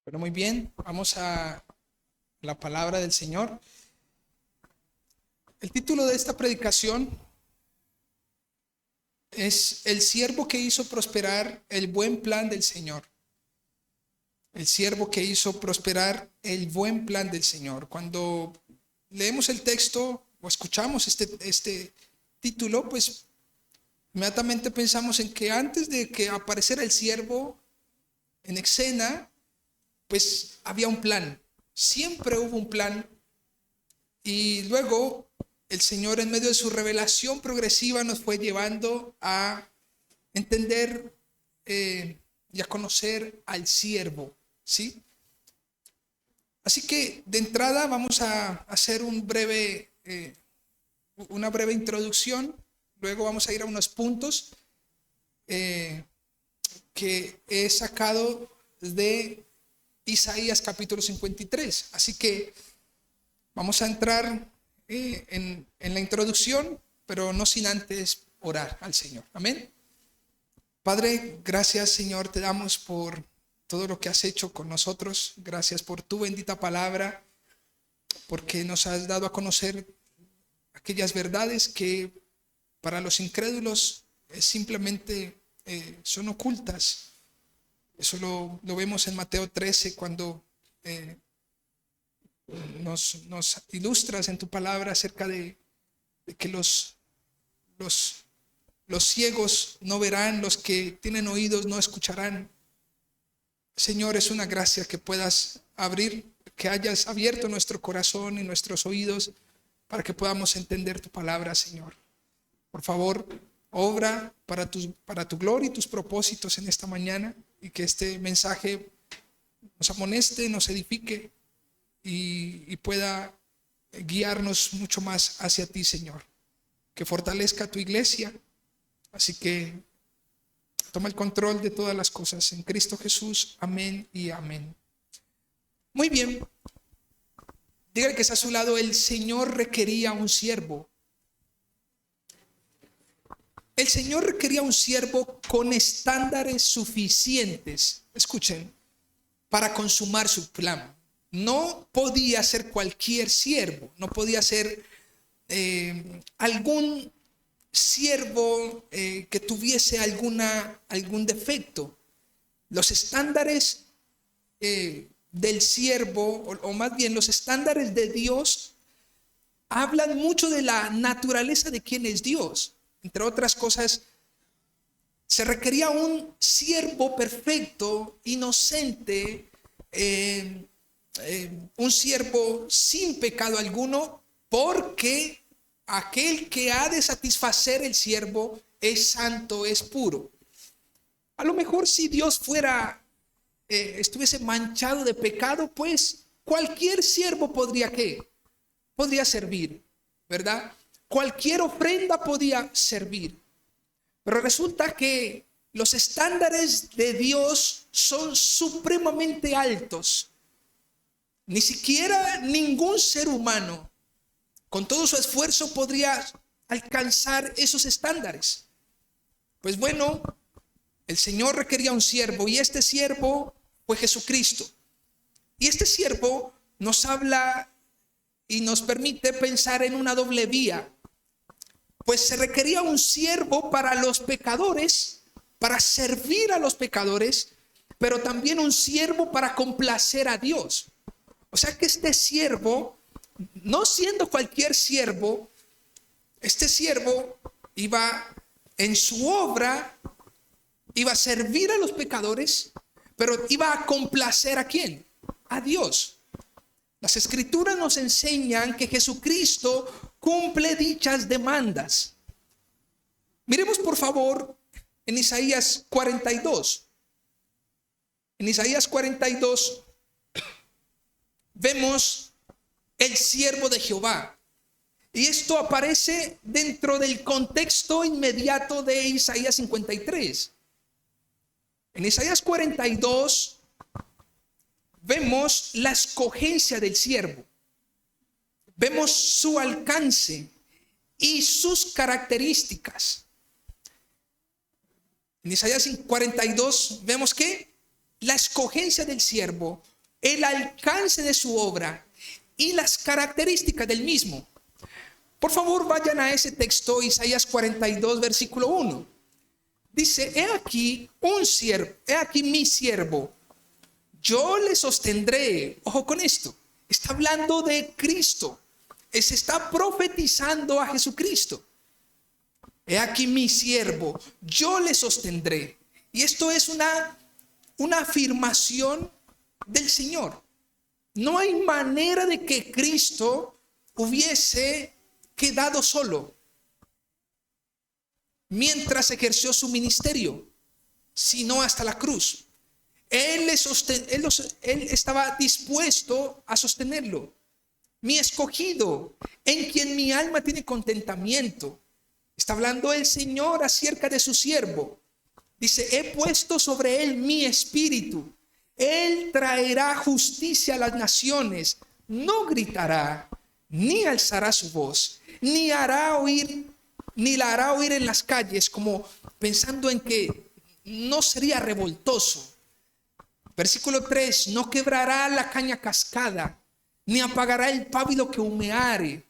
Pero muy bien, vamos a la palabra del Señor. El título de esta predicación es El siervo que hizo prosperar el buen plan del Señor. El siervo que hizo prosperar el buen plan del Señor. Cuando leemos el texto o escuchamos este título, pues inmediatamente pensamos en que antes de que apareciera el siervo en escena, pues había un plan. Siempre hubo un plan. Y luego el Señor, en medio de su revelación progresiva, nos fue llevando a entender y a conocer al siervo, ¿sí? Así que de entrada vamos a hacer una breve introducción. Luego vamos a ir a unos puntos que he sacado de Isaías capítulo 53. Así que vamos a entrar en la introducción, pero no sin antes orar al Señor. Amén. Padre, gracias, Señor, te damos por todo lo que has hecho con nosotros. Gracias por tu bendita palabra, porque nos has dado a conocer aquellas verdades que para los incrédulos simplemente son ocultas. Eso lo vemos en Mateo 13 cuando nos ilustras en tu palabra acerca de que los ciegos no verán, los que tienen oídos no escucharán. Señor, es una gracia que puedas abrir, que hayas abierto nuestro corazón y nuestros oídos para que podamos entender tu palabra, Señor. Por favor, obra para tu gloria y tus propósitos en esta mañana, y que este mensaje nos amoneste, nos edifique y pueda guiarnos mucho más hacia ti, Señor. Que fortalezca tu iglesia. Así que toma el control de todas las cosas en Cristo Jesús. Amén y amén. Muy bien. Dígale que está a su lado: el Señor requería un siervo. El Señor requería un siervo con estándares suficientes, escuchen, para consumar su plan. No podía ser cualquier siervo, no podía ser algún siervo que tuviese algún defecto. Los estándares del siervo, o más bien los estándares de Dios, hablan mucho de la naturaleza de quién es Dios. Entre otras cosas, se requería un siervo perfecto, inocente, un siervo sin pecado alguno, porque aquel que ha de satisfacer el siervo es santo, es puro. A lo mejor si Dios estuviese manchado de pecado, pues cualquier siervo podría servir, ¿verdad? Cualquier ofrenda podía servir. Pero resulta que los estándares de Dios son supremamente altos. Ni siquiera ningún ser humano, con todo su esfuerzo, podría alcanzar esos estándares. Pues bueno, el Señor requería un siervo, y este siervo fue Jesucristo. Y este siervo nos habla y nos permite pensar en una doble vía. Pues se requería un siervo para los pecadores, para servir a los pecadores, pero también un siervo para complacer a Dios. O sea que este siervo, no siendo cualquier siervo, este siervo iba en su obra, iba a servir a los pecadores, pero iba a complacer ¿a quién? A Dios. Las escrituras nos enseñan que Jesucristo cumple dichas demandas. Miremos por favor en Isaías 42. En Isaías 42 vemos el siervo de Jehová. Y esto aparece dentro del contexto inmediato de Isaías 53. En Isaías 42 vemos la escogencia del siervo. Vemos su alcance y sus características. En Isaías 42 vemos que la escogencia del siervo, el alcance de su obra y las características del mismo. Por favor, vayan a ese texto, Isaías 42, versículo 1. Dice, he aquí mi siervo, yo le sostendré. Ojo con esto, está hablando de Cristo, se está profetizando a Jesucristo. He aquí mi siervo, yo le sostendré. Y esto es una afirmación del Señor. No hay manera de que Cristo hubiese quedado solo mientras ejerció su ministerio, sino hasta la cruz. Él estaba dispuesto a sostenerlo. Mi escogido, en quien mi alma tiene contentamiento. Está hablando el Señor acerca de su siervo. Dice, he puesto sobre él mi espíritu. Él traerá justicia a las naciones. No gritará, ni alzará su voz, ni la hará oír en las calles, como pensando en que no sería revoltoso. Versículo 3, no quebrará la caña cascada, ni apagará el pábilo que humeare.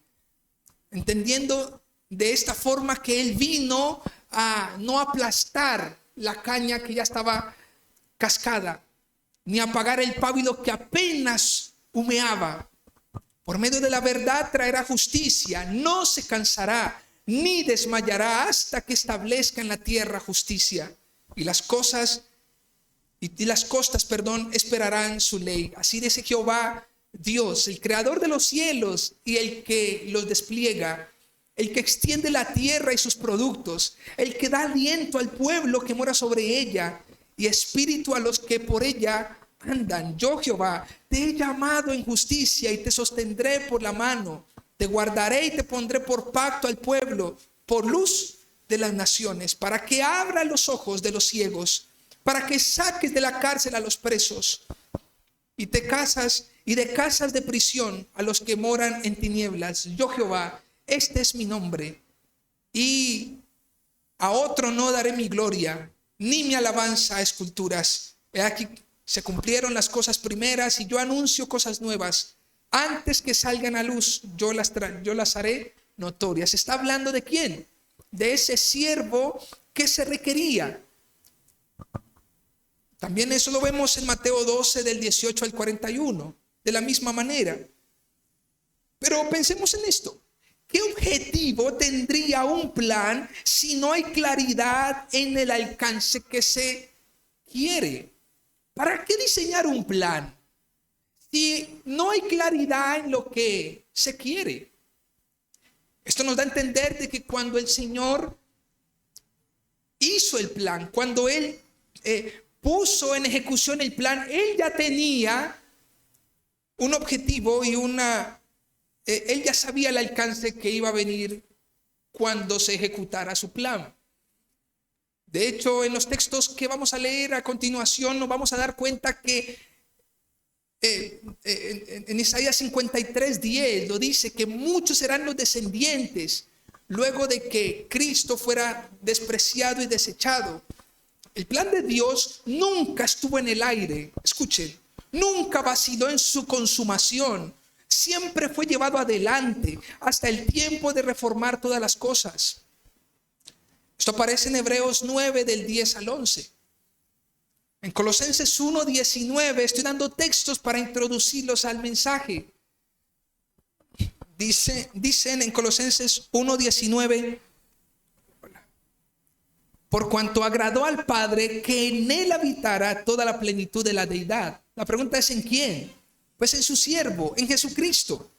Entendiendo de esta forma que él vino a no aplastar la caña que ya estaba cascada, ni apagar el pábilo que apenas humeaba. Por medio de la verdad traerá justicia, no se cansará ni desmayará hasta que establezca en la tierra justicia. Y las costas, esperarán su ley. Así dice Jehová Dios, el creador de los cielos y el que los despliega, el que extiende la tierra y sus productos, el que da aliento al pueblo que mora sobre ella y espíritu a los que por ella andan. Yo, Jehová, te he llamado en justicia y te sostendré por la mano. Te guardaré y te pondré por pacto al pueblo, por luz de las naciones, para que abra los ojos de los ciegos, para que saques de la cárcel a los presos y de casas de prisión a los que moran en tinieblas. Yo, Jehová, este es mi nombre, y a otro no daré mi gloria, ni mi alabanza a esculturas. He aquí se cumplieron las cosas primeras, y yo anuncio cosas nuevas. Antes que salgan a luz, yo las haré notorias. ¿Está hablando de quién? De ese siervo que se requería. También eso lo vemos en Mateo 12, del 18 al 41, de la misma manera. Pero pensemos en esto. ¿Qué objetivo tendría un plan si no hay claridad en el alcance que se quiere? ¿Para qué diseñar un plan si no hay claridad en lo que se quiere? Esto nos da a entender de que cuando el Señor hizo el plan, cuando Él puso en ejecución el plan, Él ya tenía un objetivo y Él ya sabía el alcance que iba a venir cuando se ejecutara su plan. De hecho, en los textos que vamos a leer a continuación nos vamos a dar cuenta que en Isaías 53, 10 lo dice, que muchos serán los descendientes luego de que Cristo fuera despreciado y desechado. El plan de Dios nunca estuvo en el aire, escuchen, nunca vaciló en su consumación, siempre fue llevado adelante hasta el tiempo de reformar todas las cosas. Esto aparece en Hebreos 9, del 10 al 11. En Colosenses 1, 19, estoy dando textos para introducirlos al mensaje. Dicen en Colosenses 1, 19, por cuanto agradó al Padre que en él habitara toda la plenitud de la deidad. La pregunta es, ¿en quién? Pues en su siervo, en Jesucristo.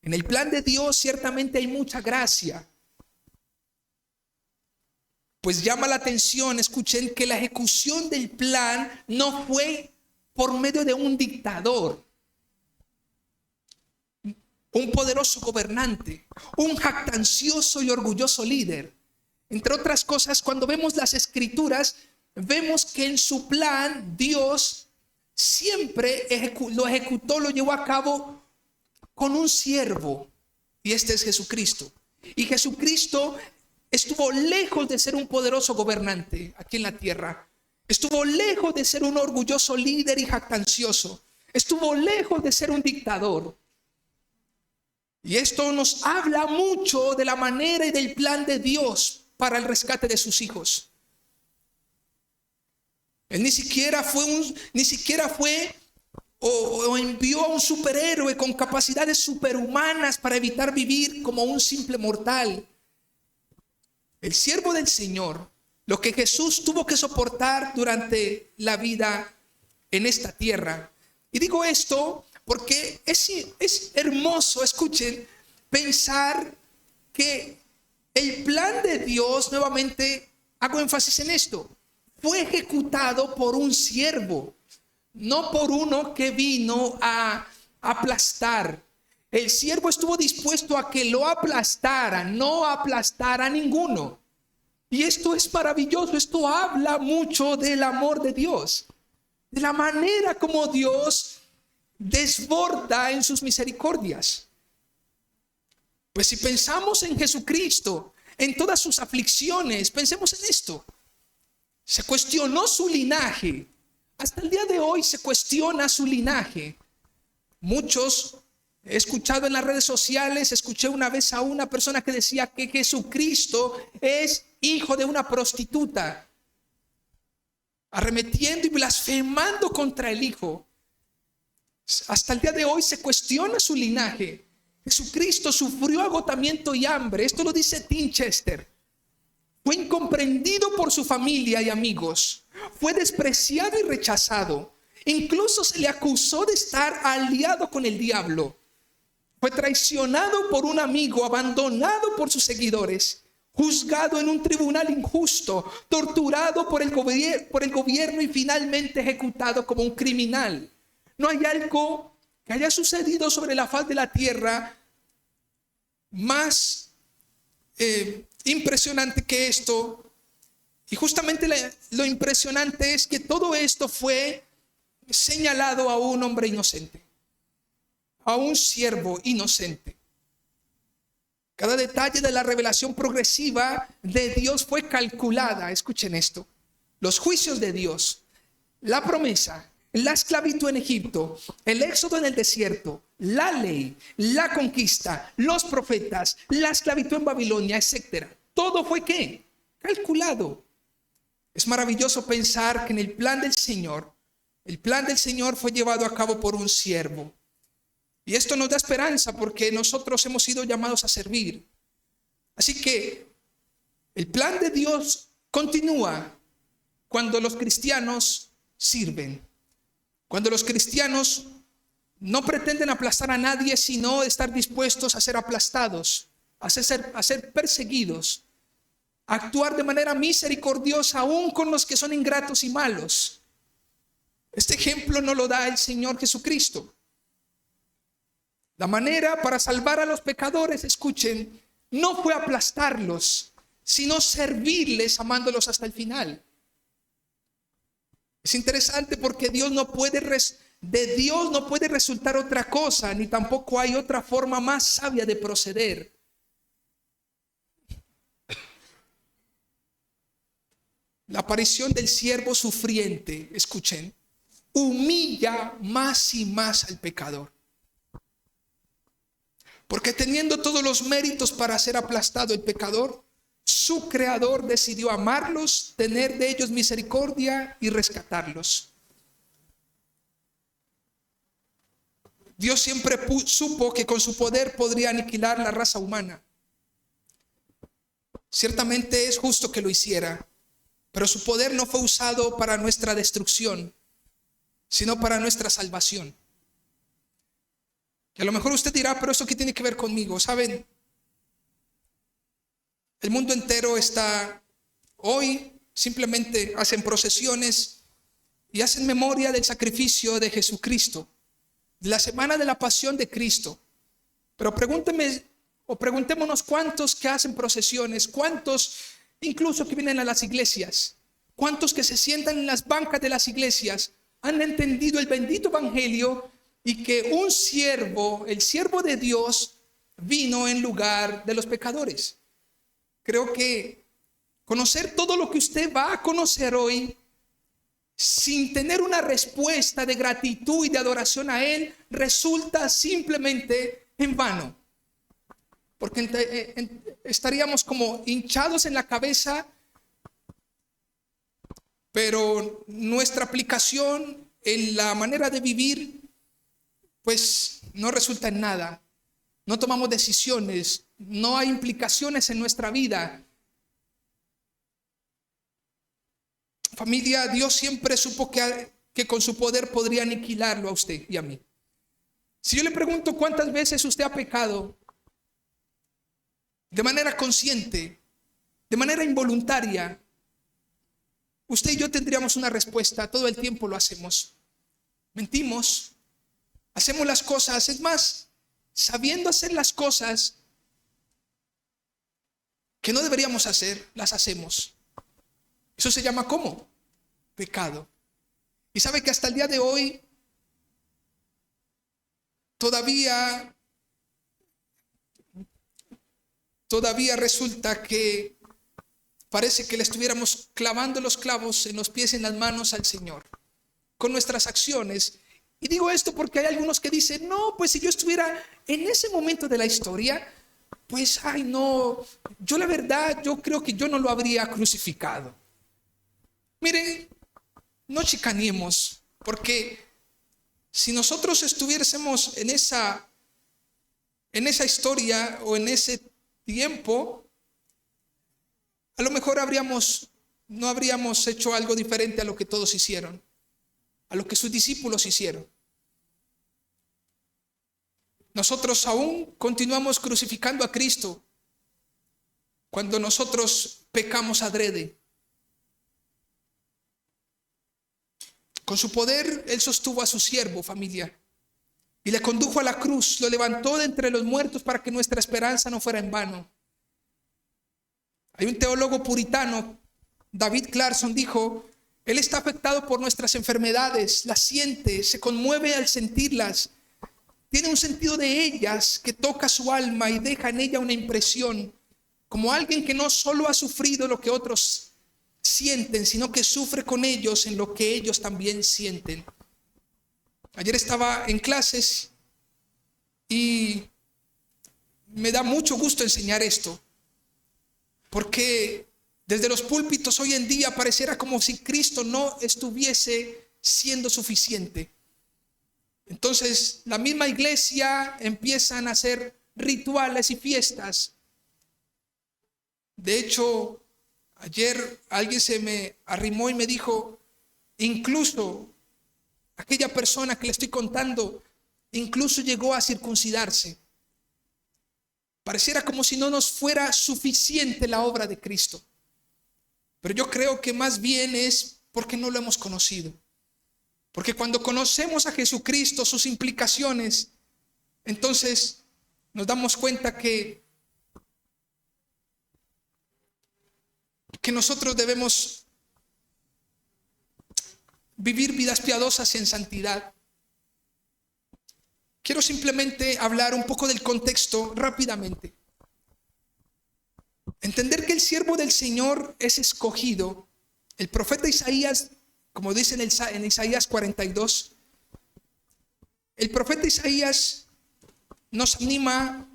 En el plan de Dios ciertamente hay mucha gracia. Pues llama la atención, escuchen, que la ejecución del plan no fue por medio de un dictador, un poderoso gobernante, un jactancioso y orgulloso líder. Entre otras cosas, cuando vemos las escrituras, vemos que en su plan Dios siempre lo ejecutó, lo llevó a cabo con un siervo, y este es Jesucristo. Y Jesucristo estuvo lejos de ser un poderoso gobernante aquí en la tierra. Estuvo lejos de ser un orgulloso líder y jactancioso. estuvo lejos de ser un dictador. Y esto nos habla mucho de la manera y del plan de Dios para el rescate de sus hijos. Él ni siquiera fue o envió a un superhéroe con capacidades superhumanas para evitar vivir como un simple mortal. El siervo del Señor, lo que Jesús tuvo que soportar durante la vida en esta tierra. Y digo esto porque es hermoso, escuchen, pensar que el plan de Dios, nuevamente hago énfasis en esto, fue ejecutado por un siervo, no por uno que vino a aplastar. El siervo estuvo dispuesto a que lo aplastara, no aplastar a ninguno. Y esto es maravilloso, esto habla mucho del amor de Dios, de la manera como Dios desborda en sus misericordias. Pues si pensamos en Jesucristo, en todas sus aflicciones, pensemos en esto. Se cuestionó su linaje. Hasta el día de hoy se cuestiona su linaje. Muchos, he escuchado en las redes sociales, escuché una vez a una persona que decía que Jesucristo es hijo de una prostituta, arremetiendo y blasfemando contra el Hijo. Hasta el día de hoy se cuestiona su linaje. Jesucristo sufrió agotamiento y hambre. Esto lo dice Tim Chester. Fue incomprendido por su familia y amigos. Fue despreciado y rechazado. Incluso se le acusó de estar aliado con el diablo. Fue traicionado por un amigo, abandonado por sus seguidores, juzgado en un tribunal injusto, torturado por el gobierno y finalmente ejecutado como un criminal. No hay algo que haya sucedido sobre la faz de la tierra más impresionante que esto. Y justamente lo impresionante es que todo esto fue señalado a un hombre inocente, a un siervo inocente. Cada detalle de la revelación progresiva de Dios fue calculada. Escuchen esto: los juicios de Dios, la promesa, la esclavitud en Egipto, el éxodo en el desierto, la ley, la conquista, los profetas, la esclavitud en Babilonia, etc. Todo fue ¿qué? Calculado. Es maravilloso pensar que en el plan del Señor fue llevado a cabo por un siervo. Y esto nos da esperanza porque nosotros hemos sido llamados a servir. Así que el plan de Dios continúa cuando los cristianos sirven. Cuando los cristianos no pretenden aplastar a nadie, sino estar dispuestos a ser aplastados, a ser perseguidos, a actuar de manera misericordiosa aún con los que son ingratos y malos. Este ejemplo nos lo da el Señor Jesucristo. La manera para salvar a los pecadores, escuchen, no fue aplastarlos, sino servirles amándolos hasta el final. Es interesante porque de Dios no puede resultar otra cosa, ni tampoco hay otra forma más sabia de proceder. La aparición del siervo sufriente, escuchen, humilla más y más al pecador. Porque teniendo todos los méritos para ser aplastado el pecador, su creador decidió amarlos, tener de ellos misericordia y rescatarlos. Dios siempre supo que con su poder podría aniquilar la raza humana. Ciertamente es justo que lo hiciera, pero su poder no fue usado para nuestra destrucción, sino para nuestra salvación. Y a lo mejor usted dirá, pero ¿eso qué tiene que ver conmigo? ¿Saben? El mundo entero está hoy, simplemente hacen procesiones y hacen memoria del sacrificio de Jesucristo, de la semana de la pasión de Cristo. Pero preguntémonos cuántos que hacen procesiones, cuántos incluso que vienen a las iglesias, cuántos que se sientan en las bancas de las iglesias han entendido el bendito evangelio y que un siervo, el siervo de Dios, vino en lugar de los pecadores. Creo que conocer todo lo que usted va a conocer hoy sin tener una respuesta de gratitud y de adoración a Él, resulta simplemente en vano. Porque estaríamos como hinchados en la cabeza, pero nuestra aplicación en la manera de vivir, pues no resulta en nada. No tomamos decisiones, no hay implicaciones en nuestra vida. Familia, Dios siempre supo que con su poder podría aniquilarlo a usted y a mí. Si yo le pregunto cuántas veces usted ha pecado, de manera consciente, de manera involuntaria, usted y yo tendríamos una respuesta. Todo el tiempo lo hacemos. Mentimos, hacemos las cosas, es más, sabiendo hacer las cosas que no deberíamos hacer, las hacemos. Eso se llama ¿cómo? Pecado. Y sabe que hasta el día de hoy todavía resulta que parece que le estuviéramos clavando los clavos en los pies y en las manos al Señor con nuestras acciones. Y digo esto porque hay algunos que dicen, no, pues si yo estuviera en ese momento de la historia, pues, ay no, yo la verdad, yo creo que yo no lo habría crucificado. Miren, no chicaneemos, porque si nosotros estuviésemos en esa historia o en ese tiempo, a lo mejor no habríamos hecho algo diferente a lo que todos hicieron, a lo que sus discípulos hicieron. Nosotros aún continuamos crucificando a Cristo cuando nosotros pecamos adrede. Con su poder, Él sostuvo a su siervo, familia, y le condujo a la cruz, lo levantó de entre los muertos para que nuestra esperanza no fuera en vano. Hay un teólogo puritano, David Clarkson, dijo, Él está afectado por nuestras enfermedades, las siente, se conmueve al sentirlas, tiene un sentido de ellas que toca su alma y deja en ella una impresión, como alguien que no solo ha sufrido lo que otros sienten, sino que sufre con ellos en lo que ellos también sienten. Ayer estaba en clases y me da mucho gusto enseñar esto, porque desde los púlpitos hoy en día pareciera como si Cristo no estuviese siendo suficiente. Entonces la misma iglesia empiezan a hacer rituales y fiestas. De hecho, ayer alguien se me arrimó y me dijo, incluso aquella persona que le estoy contando, incluso llegó a circuncidarse. Pareciera como si no nos fuera suficiente la obra de Cristo. Pero yo creo que más bien es porque no lo hemos conocido. Porque cuando conocemos a Jesucristo, sus implicaciones, entonces nos damos cuenta que nosotros debemos vivir vidas piadosas y en santidad. Quiero simplemente hablar un poco del contexto rápidamente. Entender que el siervo del Señor es escogido. El profeta Isaías, como dice en Isaías 42, el profeta Isaías nos anima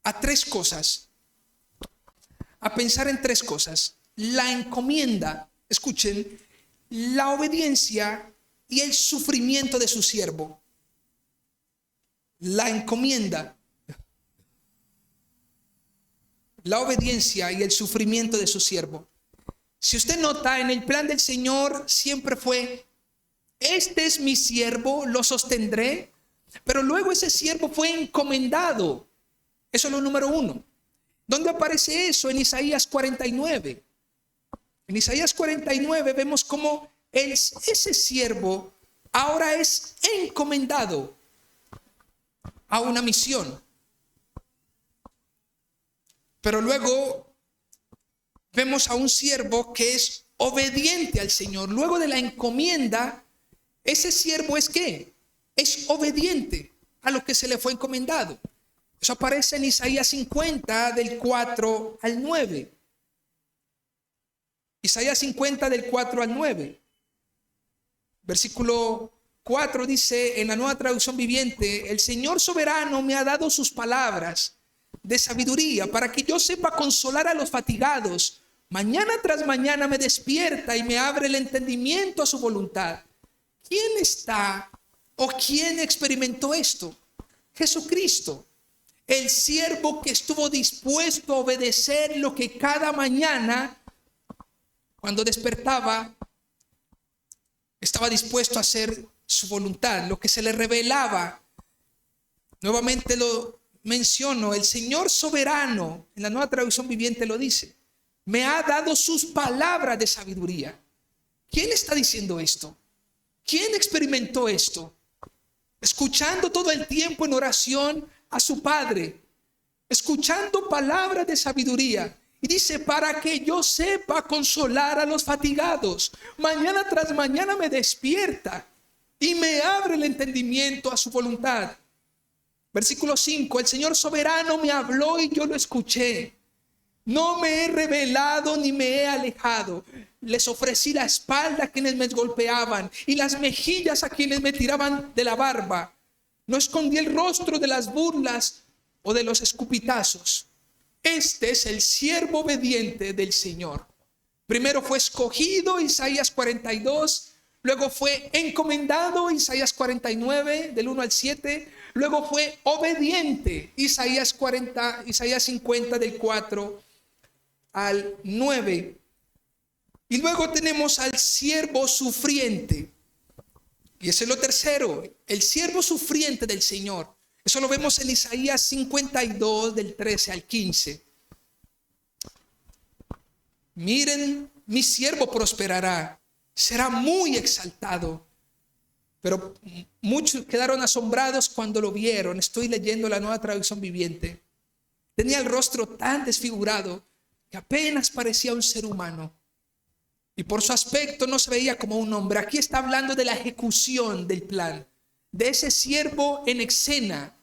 a tres cosas, a pensar en tres cosas: la encomienda, escuchen, la obediencia y el sufrimiento de su siervo. La encomienda, la obediencia y el sufrimiento de su siervo. Si usted nota, en el plan del Señor siempre fue, este es mi siervo, lo sostendré, pero luego ese siervo fue encomendado. Eso es lo número uno. ¿Dónde aparece eso? En Isaías 49. En Isaías 49 vemos cómo ese siervo ahora es encomendado a una misión. Pero luego vemos a un siervo que es obediente al Señor. Luego de la encomienda, ese siervo es ¿qué? Es obediente a lo que se le fue encomendado. Eso aparece en Isaías 50 del 4 al 9. Isaías 50 del 4 al 9. Versículo 4 dice en la Nueva Traducción Viviente: el Señor soberano me ha dado sus palabras de sabiduría para que yo sepa consolar a los fatigados. Mañana tras mañana me despierta y me abre el entendimiento a su voluntad. ¿Quién está o quién experimentó esto? Jesucristo, el siervo que estuvo dispuesto a obedecer lo que cada mañana, cuando despertaba, estaba dispuesto a hacer su voluntad, lo que se le revelaba. Nuevamente lo menciono: el Señor soberano, en la Nueva Traducción Viviente lo dice, me ha dado sus palabras de sabiduría. ¿Quién está diciendo esto? ¿Quién experimentó esto? Escuchando todo el tiempo en oración a su Padre, escuchando palabras de sabiduría. Y dice: para que yo sepa consolar a los fatigados. Mañana tras mañana me despierta y me abre el entendimiento a su voluntad. Versículo 5: el Señor soberano me habló y yo lo escuché. No me he revelado ni me he alejado. Les ofrecí la espalda a quienes me golpeaban y las mejillas a quienes me tiraban de la barba. No escondí el rostro de las burlas o de los escupitazos. Este es el siervo obediente del Señor. Primero fue escogido, Isaías 42. Luego fue encomendado, Isaías 49, del 1 al 7. Luego fue obediente, Isaías 50, del 4 al 9. Y luego tenemos al siervo sufriente. Y ese es lo tercero, el siervo sufriente del Señor. Eso lo vemos en Isaías 52, del 13 al 15. Miren, mi siervo prosperará, será muy exaltado. Pero muchos quedaron asombrados cuando lo vieron. Estoy leyendo la Nueva Traducción Viviente. Tenía el rostro tan desfigurado que apenas parecía un ser humano. Y por su aspecto no se veía como un hombre. Aquí está hablando de la ejecución del plan, de ese siervo en escena.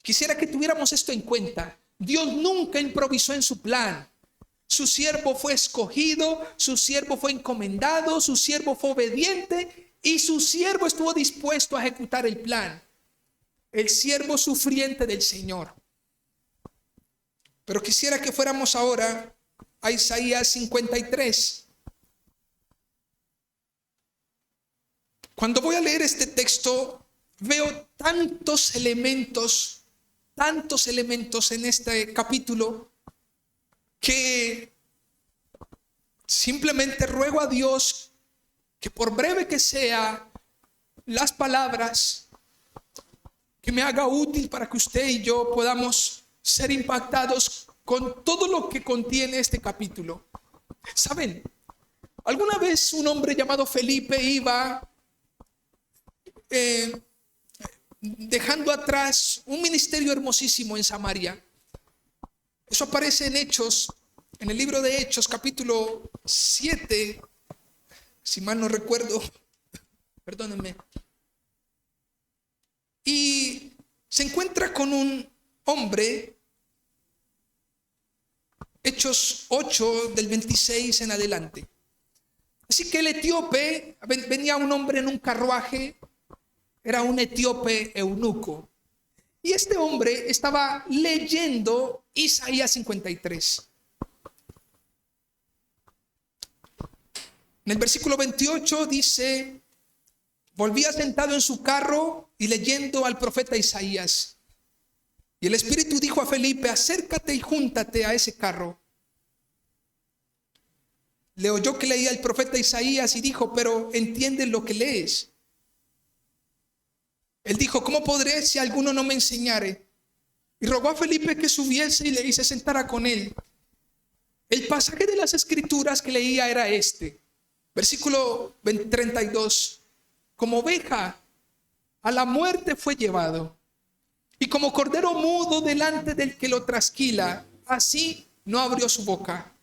Quisiera que tuviéramos esto en cuenta. Dios nunca improvisó en su plan. Su siervo fue escogido, su siervo fue encomendado, su siervo fue obediente y su siervo estuvo dispuesto a ejecutar el plan. El siervo sufriente del Señor. Pero quisiera que fuéramos ahora a Isaías 53. Cuando voy a leer este texto, veo tantos elementos en este capítulo, que simplemente ruego a Dios que, por breve que sea, las palabras, que me haga útil para que usted y yo podamos ser impactados con todo lo que contiene este capítulo. ¿Saben? Alguna vez un hombre llamado Felipe iba dejando atrás un ministerio hermosísimo en Samaria. Eso aparece en Hechos, en el libro de Hechos, capítulo 7, si mal no recuerdo, perdónenme. Y se encuentra con un hombre, Hechos 8, del 26 en adelante. Así que el etíope, venía un hombre en un carruaje, era un etíope eunuco. Y este hombre estaba leyendo Isaías 53. En el versículo 28 dice: volvía sentado en su carro y leyendo al profeta Isaías. Y el Espíritu dijo a Felipe: acércate y júntate a ese carro. Le oyó que leía el profeta Isaías y dijo: pero ¿entiendes lo que lees? Él dijo: ¿cómo podré si alguno no me enseñare? Y rogó a Felipe que subiese y se sentara con él. El pasaje de las Escrituras que leía era este. Versículo 32. Como oveja a la muerte fue llevado, y como cordero mudo delante del que lo trasquila, así no abrió su boca.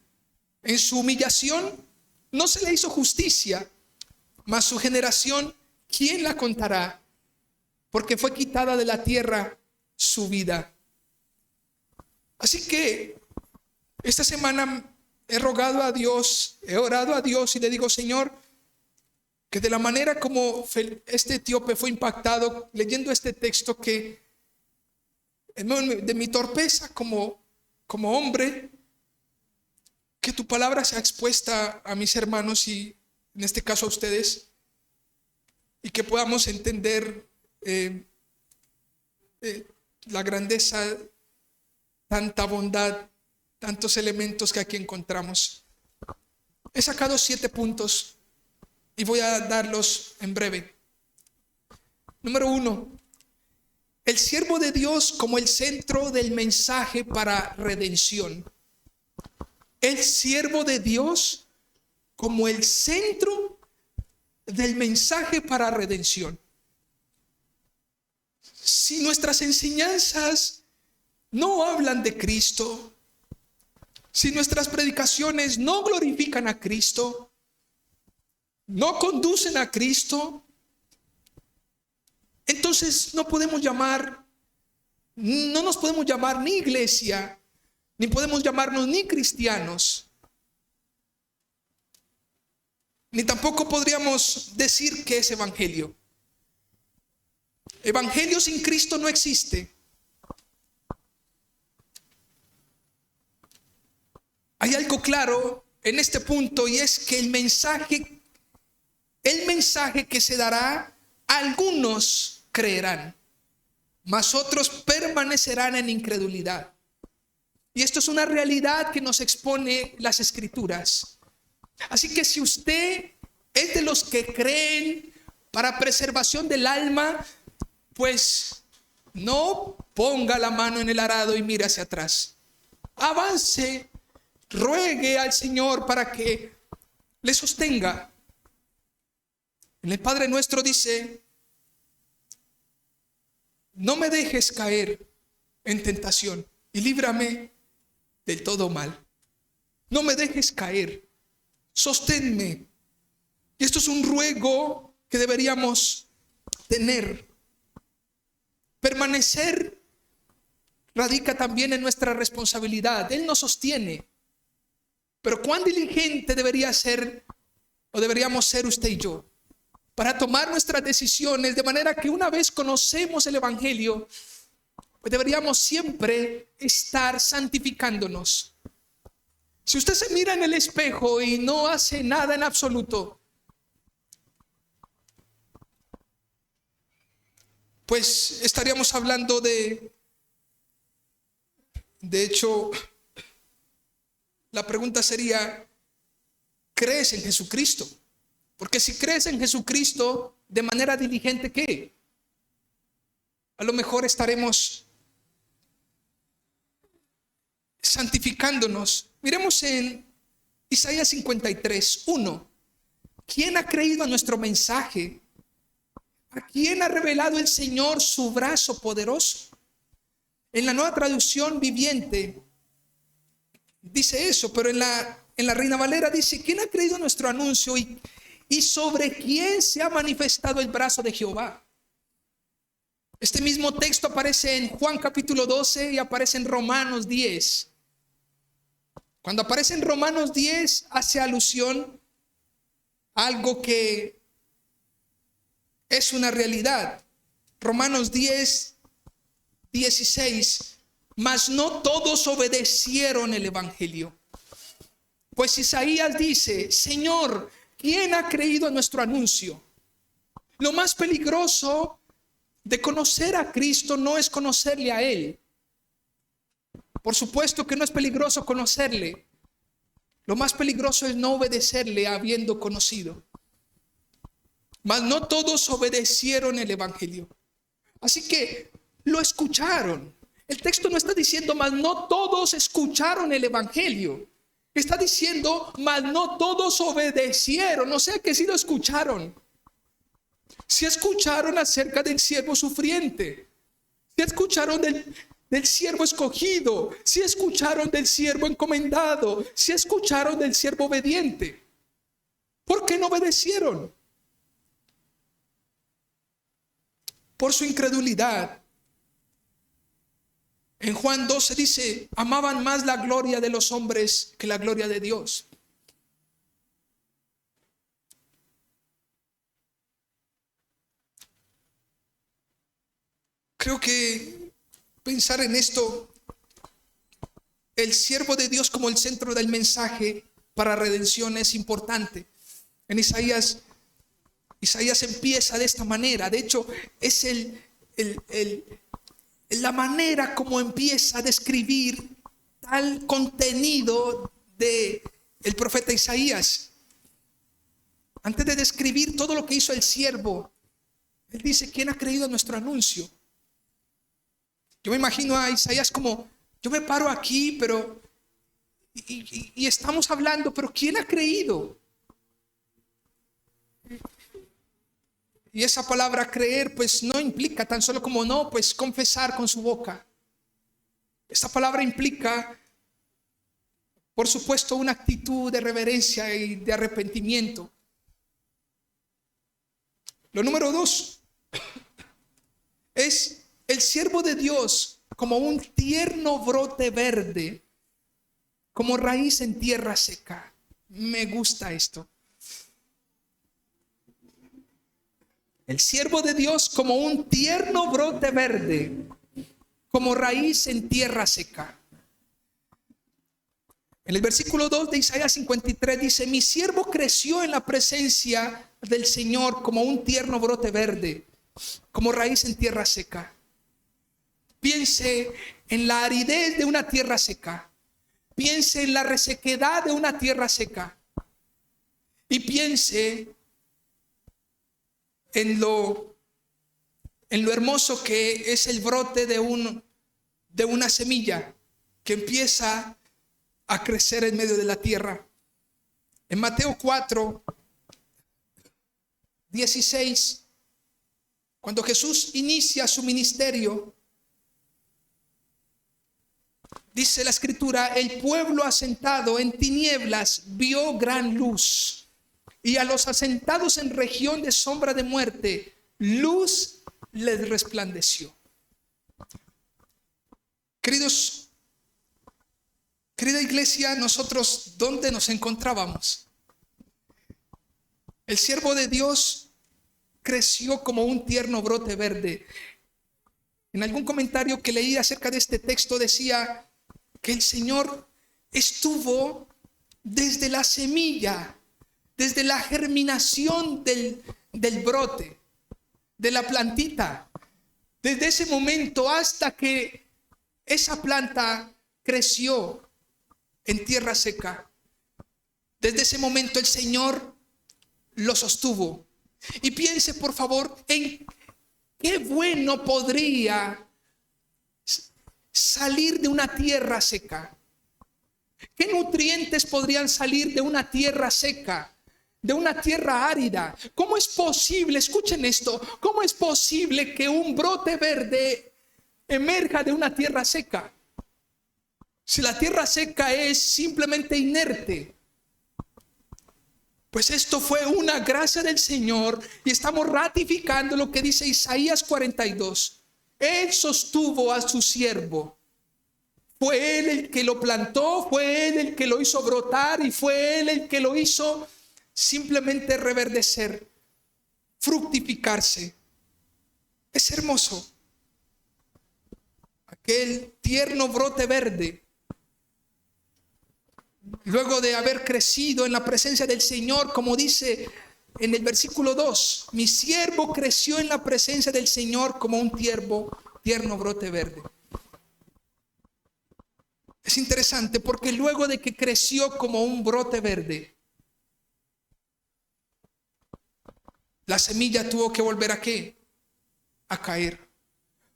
En su humillación no se le hizo justicia, mas su generación, ¿quién la contará? Porque fue quitada de la tierra su vida. Así que esta semana he rogado a Dios, he orado a Dios y le digo: Señor, que de la manera como este etíope fue impactado leyendo este texto, que de mi torpeza como hombre, que tu palabra sea expuesta a mis hermanos y en este caso a ustedes, y que podamos entender la grandeza, tanta bondad, tantos elementos que aquí encontramos. He sacado 7 puntos y voy a darlos en breve. Número 1, el siervo de Dios como el centro del mensaje para redención. El siervo de Dios como el centro del mensaje para redención. Si nuestras enseñanzas no hablan de Cristo, si nuestras predicaciones no glorifican a Cristo, no conducen a Cristo, entonces no nos podemos llamar ni iglesia, ni podemos llamarnos ni cristianos, ni tampoco podríamos decir que es evangelio. Evangelio sin Cristo no existe. Hay algo claro en este punto, y es que el mensaje que se dará, algunos creerán, mas otros permanecerán en incredulidad. Y esto es una realidad que nos expone las Escrituras. Así que si usted es de los que creen para preservación del alma, pues no ponga la mano en el arado y mire hacia atrás. Avance, ruegue al Señor para que le sostenga. En el Padre Nuestro dice: no me dejes caer en tentación y líbrame del todo mal. No me dejes caer, sosténme. Y esto es un ruego que deberíamos tener. Permanecer radica también en nuestra responsabilidad. Él nos sostiene. Pero cuán diligente deberíamos ser usted y yo para tomar nuestras decisiones, de manera que una vez conocemos el evangelio, pues deberíamos siempre estar santificándonos. Si usted se mira en el espejo y no hace nada en absoluto, pues estaríamos hablando de hecho, la pregunta sería: ¿crees en Jesucristo? Porque si crees en Jesucristo de manera diligente, ¿qué? A lo mejor estaremos santificándonos. Miremos en Isaías 53:1. ¿Quién ha creído a nuestro mensaje? ¿A quién ha revelado el Señor su brazo poderoso? En la Nueva Traducción Viviente dice eso, pero en la Reina Valera dice: ¿quién ha creído nuestro anuncio y sobre quién se ha manifestado el brazo de Jehová? Este mismo texto aparece en Juan capítulo 12 y aparece en Romanos 10. Cuando aparece en Romanos 10 hace alusión a algo que es una realidad. Romanos 10:16. Mas no todos obedecieron el evangelio. Pues Isaías dice: Señor, ¿quién ha creído a nuestro anuncio? Lo más peligroso de conocer a Cristo no es conocerle a Él. Por supuesto que no es peligroso conocerle. Lo más peligroso es no obedecerle habiendo conocido. Mas no todos obedecieron el evangelio. Así que lo escucharon. El texto no está diciendo: mas no todos escucharon el evangelio. Está diciendo: mas no todos obedecieron. O sea que sí lo escucharon. Si escucharon acerca del siervo sufriente, si escucharon del siervo escogido, si escucharon del siervo encomendado, si escucharon del siervo obediente. ¿Por qué no obedecieron? Por su incredulidad. En Juan 12 dice: amaban más la gloria de los hombres que la gloria de Dios. Creo que pensar en esto, el siervo de Dios como el centro del mensaje para redención es importante. En Isaías empieza de esta manera. De hecho, es la manera como empieza a describir tal contenido de el profeta Isaías. Antes de describir todo lo que hizo el siervo, él dice: ¿quién ha creído a nuestro anuncio? Yo me imagino a Isaías como: yo me paro aquí, pero y estamos hablando, pero ¿quién ha creído? Y esa palabra creer pues no implica tan solo como no, pues confesar con su boca. Esta palabra implica, por supuesto, una actitud de reverencia y de arrepentimiento. Lo número 2 es el siervo de Dios como un tierno brote verde, como raíz en tierra seca. Me gusta esto. El siervo de Dios como un tierno brote verde, como raíz en tierra seca. En el versículo 2 de Isaías 53 dice: mi siervo creció en la presencia del Señor como un tierno brote verde, como raíz en tierra seca. Piense en la aridez de una tierra seca. Piense en la resequedad de una tierra seca. Y piense en lo hermoso que es el brote de una semilla que empieza a crecer en medio de la tierra. En Mateo 4:16, cuando Jesús inicia su ministerio, dice la escritura: el pueblo asentado en tinieblas vio gran luz, y a los asentados en región de sombra de muerte, luz les resplandeció. Querida iglesia, nosotros, ¿dónde nos encontrábamos? El siervo de Dios creció como un tierno brote verde. En algún comentario que leí acerca de este texto decía que el Señor estuvo desde la semilla, desde la germinación del brote, de la plantita, desde ese momento hasta que esa planta creció en tierra seca. Desde ese momento el Señor lo sostuvo. Y piense, por favor, en qué bueno podría salir de una tierra seca. ¿Qué nutrientes podrían salir de una tierra seca? De una tierra árida. ¿Cómo es posible? Escuchen esto. ¿Cómo es posible que un brote verde emerja de una tierra seca? Si la tierra seca es simplemente inerte. Pues esto fue una gracia del Señor y estamos ratificando lo que dice Isaías 42. Él sostuvo a su siervo. Fue Él el que lo plantó, fue Él el que lo hizo brotar y fue Él el que lo hizo simplemente reverdecer, fructificarse. Es hermoso. Aquel tierno brote verde, luego de haber crecido en la presencia del Señor, como dice en el versículo 2, mi siervo creció en la presencia del Señor como un tierno brote verde. Es interesante porque luego de que creció como un brote verde, la semilla tuvo que volver ¿a qué? A caer.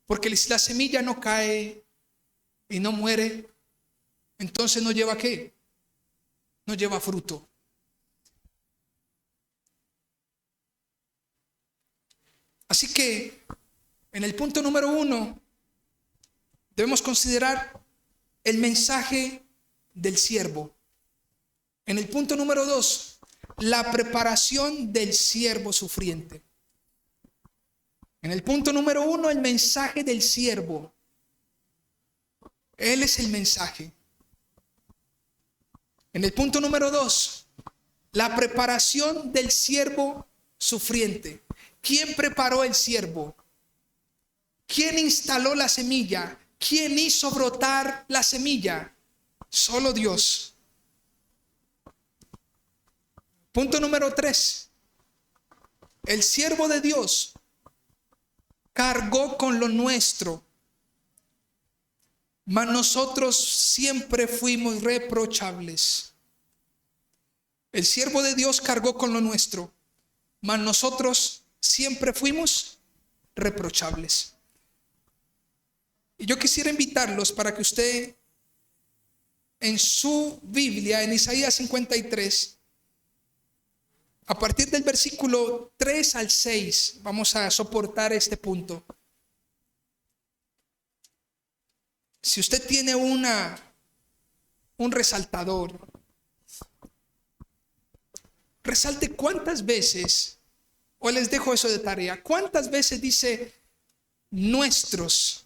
Porque si la semilla no cae y no muere, entonces no lleva ¿qué? No lleva fruto. Así que en el punto número 1 debemos considerar el mensaje del siervo. En el punto número 2, la preparación del siervo sufriente. En el punto número 1, el mensaje del siervo. Él es el mensaje. En el punto número 2, la preparación del siervo sufriente. ¿Quién preparó el siervo? ¿Quién instaló la semilla? ¿Quién hizo brotar la semilla? Solo Dios. Punto número 3. El siervo de Dios cargó con lo nuestro, mas nosotros siempre fuimos reprochables. El siervo de Dios cargó con lo nuestro, mas nosotros siempre fuimos reprochables. Y yo quisiera invitarlos para que usted en su Biblia, en Isaías 53, a partir del versículo 3 al 6, vamos a soportar este punto. Si usted tiene un resaltador, resalte cuántas veces, o les dejo eso de tarea, cuántas veces dice nuestros.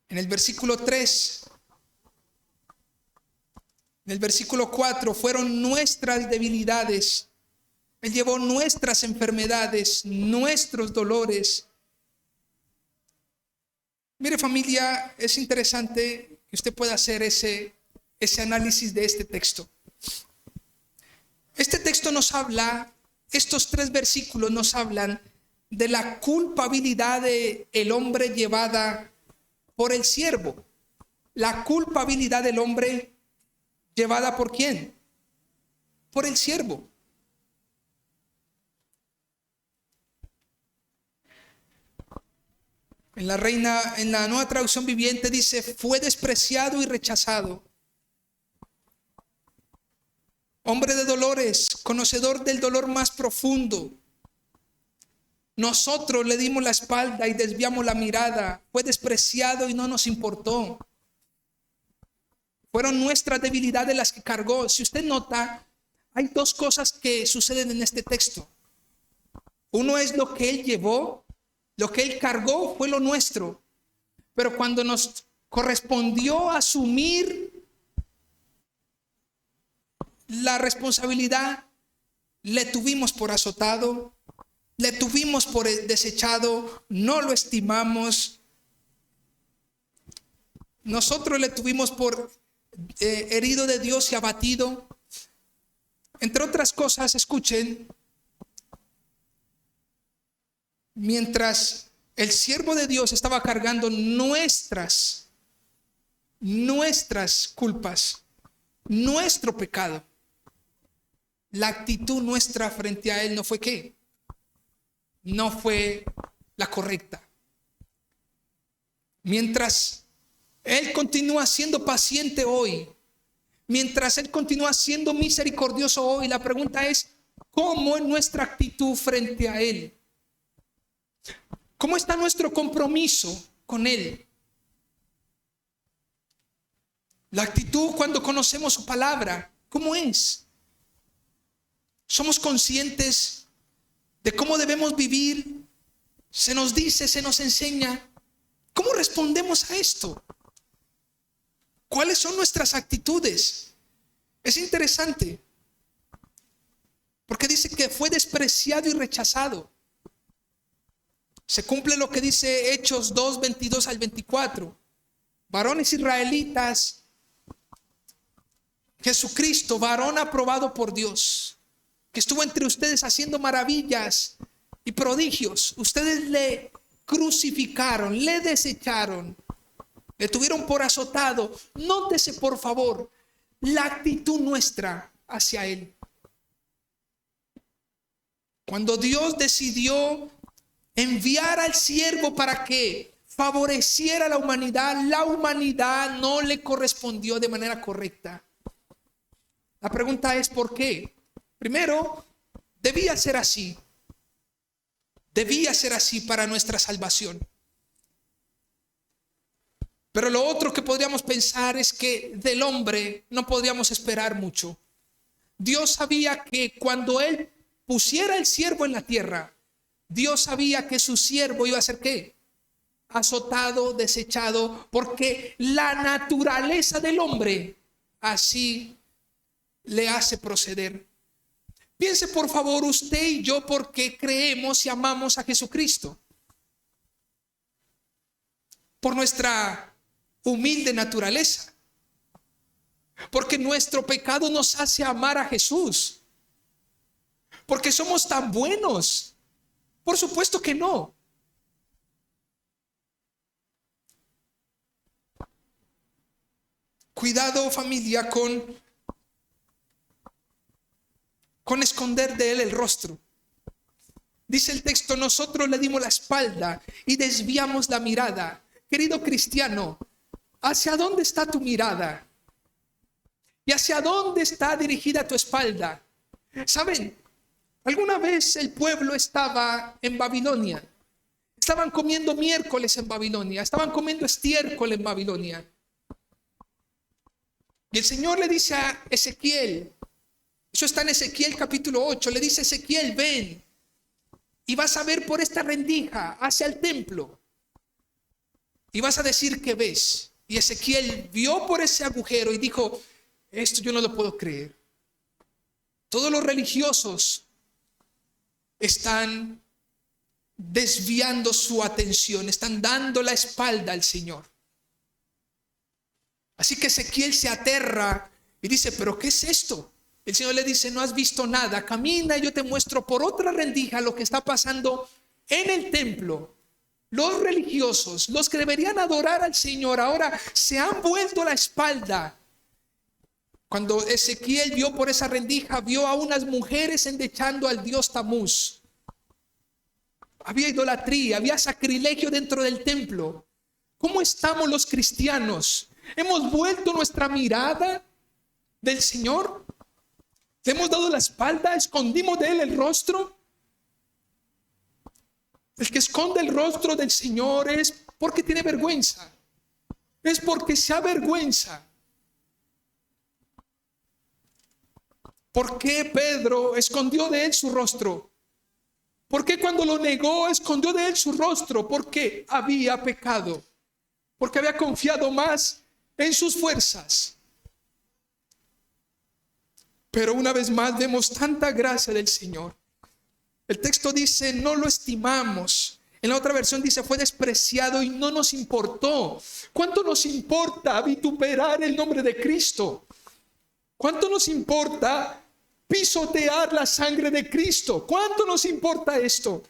En el versículo 3, en el versículo 4, fueron nuestras debilidades. Él llevó nuestras enfermedades, nuestros dolores. Mire, familia, es interesante que usted pueda hacer ese análisis de este texto. Este texto nos habla, estos 3 versículos nos hablan de la culpabilidad del hombre llevada por el siervo. La culpabilidad del hombre llevada ¿por quién? Por el siervo. En la Nueva Traducción Viviente dice, fue despreciado y rechazado. Hombre de dolores, conocedor del dolor más profundo. Nosotros le dimos la espalda y desviamos la mirada. Fue despreciado y no nos importó. Fueron nuestras debilidades las que cargó. Si usted nota, hay 2 cosas que suceden en este texto. Uno es lo que él llevó, lo que él cargó fue lo nuestro. Pero cuando nos correspondió asumir la responsabilidad, le tuvimos por azotado, le tuvimos por desechado, no lo estimamos. Nosotros le tuvimos por herido de Dios y abatido. Entre otras cosas, escuchen, mientras el siervo de Dios estaba cargando nuestras culpas, nuestro pecado, la actitud nuestra frente a él no fue ¿qué? No fue la correcta. Mientras él continúa siendo paciente hoy, mientras él continúa siendo misericordioso hoy, la pregunta es, ¿cómo es nuestra actitud frente a él? ¿Cómo está nuestro compromiso con él? La actitud cuando conocemos su palabra, ¿cómo es? ¿Somos conscientes de cómo debemos vivir? Se nos dice, se nos enseña. ¿Cómo respondemos a esto? ¿Cuáles son nuestras actitudes? Es interesante, porque dice que fue despreciado y rechazado. Se cumple lo que dice Hechos 2, 22 al 24. Varones israelitas, Jesucristo, varón aprobado por Dios, que estuvo entre ustedes haciendo maravillas y prodigios. Ustedes le crucificaron, le desecharon, le tuvieron por azotado. Nótese por favor la actitud nuestra hacia él. Cuando Dios decidió enviar al siervo para que favoreciera a la humanidad no le correspondió de manera correcta. La pregunta es ¿por qué? Primero, debía ser así. Debía ser así para nuestra salvación. Pero lo otro que podríamos pensar es que del hombre no podríamos esperar mucho. Dios sabía que cuando él pusiera el siervo en la tierra, Dios sabía que su siervo iba a ser ¿qué? Azotado, desechado, porque la naturaleza del hombre así le hace proceder. Piense por favor usted y yo por qué creemos y amamos a Jesucristo. Por nuestra humilde naturaleza. Porque nuestro pecado nos hace amar a Jesús. Porque somos tan buenos. Por supuesto que no. Cuidado, familia, con esconder de él el rostro. Dice el texto, nosotros le dimos la espalda y desviamos la mirada. Querido cristiano, ¿hacia dónde está tu mirada? ¿Y hacia dónde está dirigida tu espalda? ¿Saben? Alguna vez el pueblo estaba en Babilonia. Estaban comiendo miércoles en Babilonia. Estaban comiendo estiércol en Babilonia. Y el Señor le dice a Ezequiel, eso está en Ezequiel capítulo 8, le dice: Ezequiel, ven y vas a ver por esta rendija hacia el templo y vas a decir qué ves. Y Ezequiel vio por ese agujero y dijo: esto yo no lo puedo creer. Todos los religiosos están desviando su atención, están dando la espalda al Señor. Así que Ezequiel se aterra y dice: ¿pero qué es esto? El Señor le dice: no has visto nada, camina y yo te muestro por otra rendija lo que está pasando en el templo. Los religiosos, los que deberían adorar al Señor, ahora se han vuelto la espalda. Cuando Ezequiel vio por esa rendija, vio a unas mujeres endechando al dios Tamuz. Había idolatría, había sacrilegio dentro del templo. ¿Cómo estamos los cristianos? ¿Hemos vuelto nuestra mirada del Señor? ¿Le hemos dado la espalda? ¿Escondimos de Él el rostro? El que esconde el rostro del Señor es porque tiene vergüenza. Es porque se avergüenza. ¿Por qué Pedro escondió de Él su rostro? ¿Por qué cuando lo negó escondió de Él su rostro? Porque había pecado. Porque había confiado más en sus fuerzas. Pero una vez más vemos tanta gracia del Señor. El texto dice: no lo estimamos. En la otra versión dice: fue despreciado y no nos importó. ¿Cuánto nos importa vituperar el nombre de Cristo? ¿Cuánto nos importa pisotear la sangre de Cristo? ¿Cuánto nos importa esto?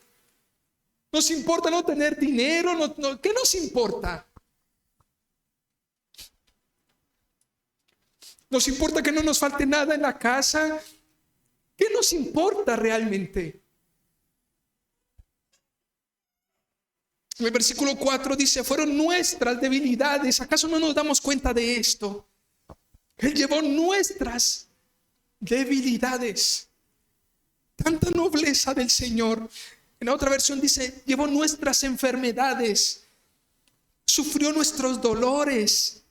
¿Nos importa no tener dinero? ¿Qué nos importa? ¿Nos importa que no nos falte nada en la casa? ¿Qué nos importa realmente? En el versículo 4 dice: fueron nuestras debilidades. ¿Acaso no nos damos cuenta de esto? Él llevó nuestras debilidades. Tanta nobleza del Señor. En la otra versión dice: llevó nuestras enfermedades. Sufrió nuestros dolores.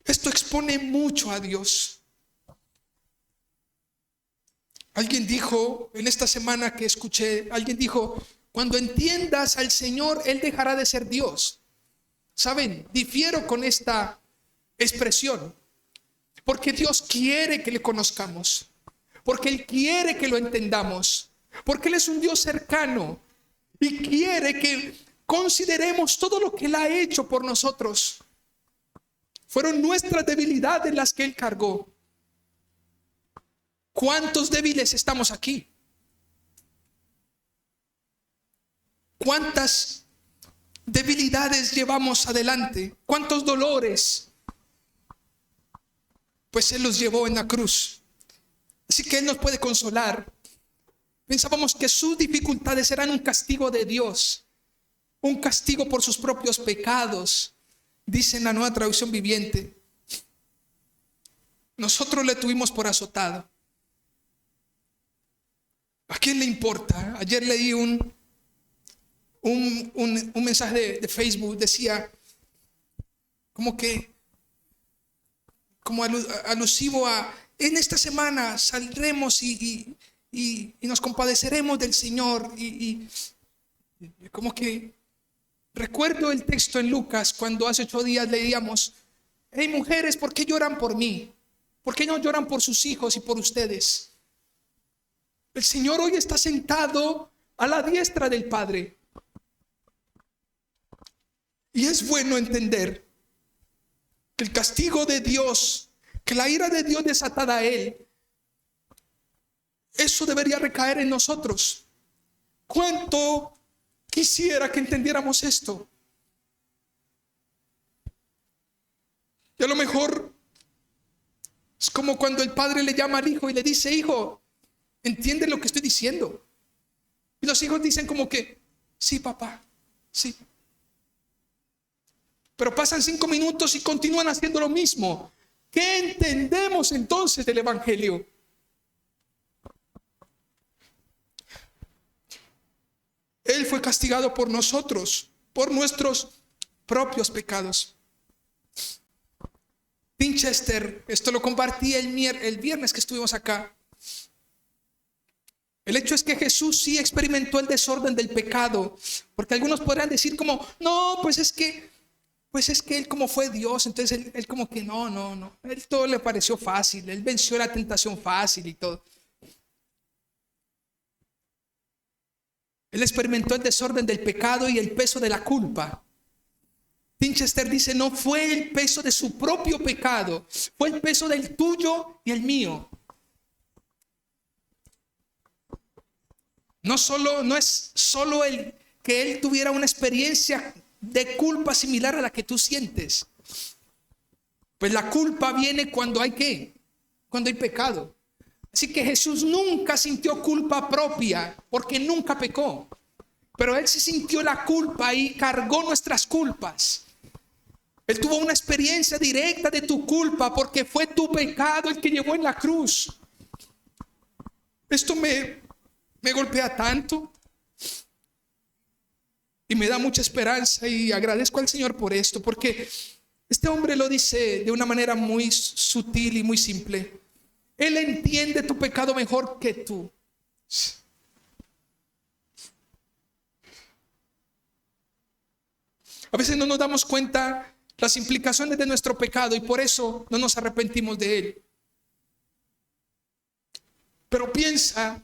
Esto expone mucho a Dios. Alguien dijo en esta semana que escuché, alguien dijo: cuando entiendas al Señor, Él dejará de ser Dios. Saben, difiero con esta expresión, porque Dios quiere que le conozcamos, porque Él quiere que lo entendamos, porque Él es un Dios cercano y quiere que consideremos todo lo que Él ha hecho por nosotros. Fueron nuestras debilidades las que Él cargó. ¿Cuántos débiles estamos aquí? ¿Cuántas debilidades llevamos adelante? ¿Cuántos dolores? Pues Él los llevó en la cruz. Así que Él nos puede consolar. Pensábamos que sus dificultades eran un castigo de Dios, un castigo por sus propios pecados. Dice en la Nueva Traducción Viviente: nosotros le tuvimos por azotado. ¿A quién le importa? Ayer leí un mensaje de Facebook. Decía como alusivo a: en esta semana saldremos y nos compadeceremos del Señor. Y como que recuerdo el texto en Lucas cuando hace 8 días leíamos: hey mujeres, ¿por qué lloran por mí? ¿Por qué no lloran por sus hijos y por ustedes? El Señor hoy está sentado a la diestra del Padre. Y es bueno entender que el castigo de Dios, que la ira de Dios desatada a Él, eso debería recaer en nosotros. ¿Cuánto quisiera que entendiéramos esto? Y a lo mejor es como cuando el padre le llama al hijo y le dice: hijo, ¿entiendes lo que estoy diciendo? Y los hijos dicen como que: sí, papá, sí. Pero pasan 5 minutos y continúan haciendo lo mismo. ¿Qué entendemos entonces del Evangelio? Él fue castigado por nosotros, por nuestros propios pecados. Winchester, esto lo compartí el viernes que estuvimos acá. El hecho es que Jesús sí experimentó el desorden del pecado, porque algunos podrán decir como: no, pues es que él como fue Dios, entonces él como que no, él todo le pareció fácil, él venció la tentación fácil y todo. Él experimentó el desorden del pecado y el peso de la culpa. Winchester dice: no fue el peso de su propio pecado, fue el peso del tuyo y el mío. No es solo el que él tuviera una experiencia de culpa similar a la que tú sientes. Pues la culpa viene cuando hay ¿qué? Cuando hay pecado. Así que Jesús nunca sintió culpa propia porque nunca pecó. Pero Él sí sintió la culpa y cargó nuestras culpas. Él tuvo una experiencia directa de tu culpa porque fue tu pecado el que llevó en la cruz. Esto me golpea tanto y me da mucha esperanza, y agradezco al Señor por esto, porque este hombre lo dice de una manera muy sutil y muy simple. Él entiende tu pecado mejor que tú. A veces no nos damos cuenta las implicaciones de nuestro pecado y por eso no nos arrepentimos de él. Pero piensa,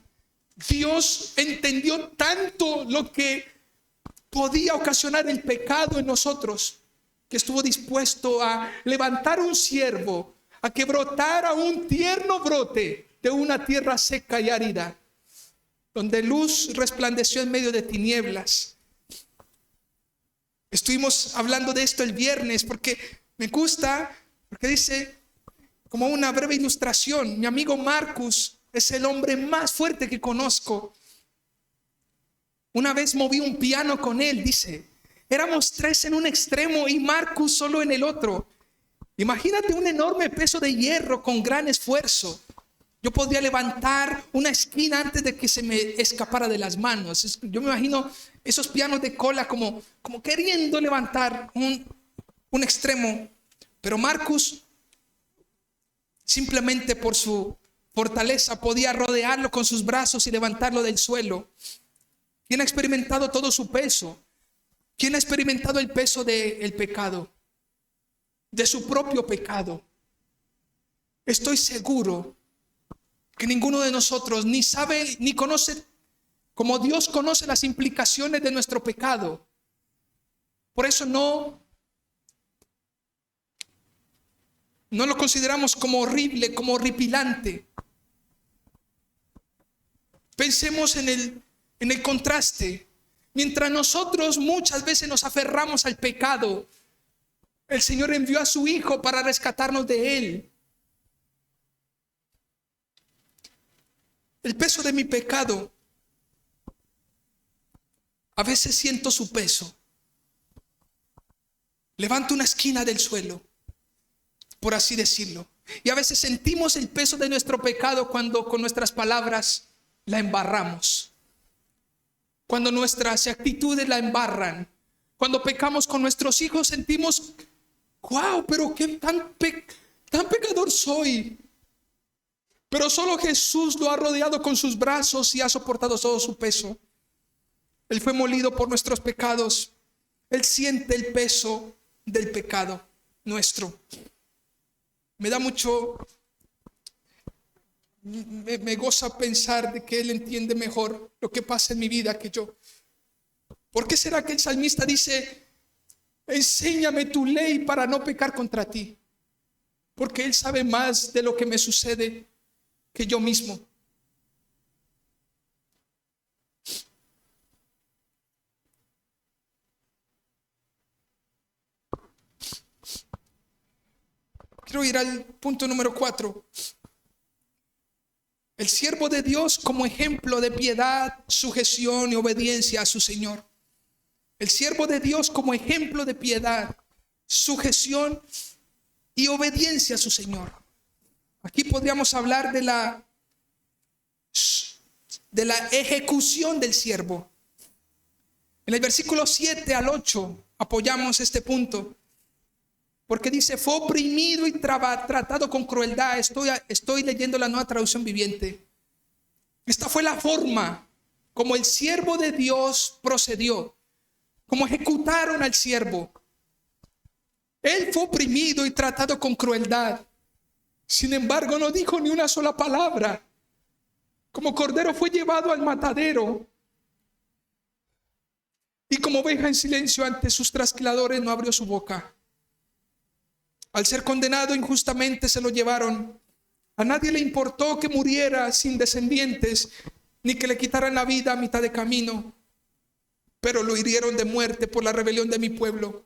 Dios entendió tanto lo que podía ocasionar el pecado en nosotros, que estuvo dispuesto a levantar un ciervo, a que brotara un tierno brote de una tierra seca y árida, donde luz resplandeció en medio de tinieblas. Estuvimos hablando de esto el viernes porque me gusta, porque dice como una breve ilustración: mi amigo Marcus es el hombre más fuerte que conozco. Una vez moví un piano con él, dice. Éramos 3 en un extremo y Marcus solo en el otro. Imagínate un enorme peso de hierro con gran esfuerzo. Yo podría levantar una esquina antes de que se me escapara de las manos. Yo me imagino esos pianos de cola como queriendo levantar un extremo. Pero Marcus, simplemente por su fortaleza, podía rodearlo con sus brazos y levantarlo del suelo. ¿Quién ha experimentado todo su peso? ¿Quién ha experimentado el peso del pecado? De su propio pecado. Estoy seguro que ninguno de nosotros ni sabe ni conoce como Dios conoce las implicaciones de nuestro pecado. Por eso no lo consideramos como horrible, como horripilante. Pensemos en el contraste. Mientras nosotros muchas veces nos aferramos al pecado, el Señor envió a su Hijo para rescatarnos de él. El peso de mi pecado, a veces siento su peso. Levanto una esquina del suelo, por así decirlo. Y a veces sentimos el peso de nuestro pecado cuando con nuestras palabras la embarramos. Cuando nuestras actitudes la embarran. Cuando pecamos con nuestros hijos sentimos: wow, pero qué tan pecador soy. Pero solo Jesús lo ha rodeado con sus brazos y ha soportado todo su peso. Él fue molido por nuestros pecados. Él siente el peso del pecado nuestro. Me da mucho me goza pensar de que Él entiende mejor lo que pasa en mi vida que yo. ¿Por qué será que el salmista dice, enséñame tu ley para no pecar contra ti? Porque Él sabe más de lo que me sucede que yo mismo. Quiero ir al punto número 4. El siervo de Dios como ejemplo de piedad, sujeción y obediencia a su Señor. El siervo de Dios como ejemplo de piedad, sujeción y obediencia a su Señor. Aquí podríamos hablar de la ejecución del siervo. En el versículo 7 al 8 apoyamos este punto. Porque dice, fue oprimido y tratado con crueldad. Estoy leyendo la Nueva Traducción Viviente. Esta fue la forma como el siervo de Dios procedió, como ejecutaron al siervo. Él fue oprimido y tratado con crueldad. Sin embargo, no dijo ni una sola palabra. Como cordero fue llevado al matadero. Y como oveja en silencio ante sus trasquiladores no abrió su boca. Al ser condenado injustamente se lo llevaron. A nadie le importó que muriera sin descendientes, ni que le quitaran la vida a mitad de camino. Pero lo hirieron de muerte por la rebelión de mi pueblo.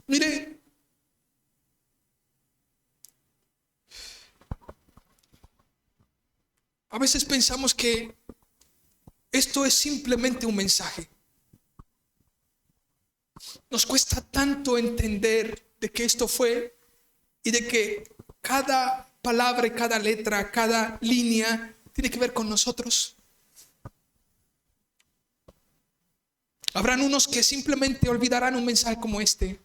Mire, a veces pensamos que esto es simplemente un mensaje. Nos cuesta tanto entender de que esto fue y de que cada palabra, cada letra, cada línea tiene que ver con nosotros. Habrán unos que simplemente olvidarán un mensaje como este.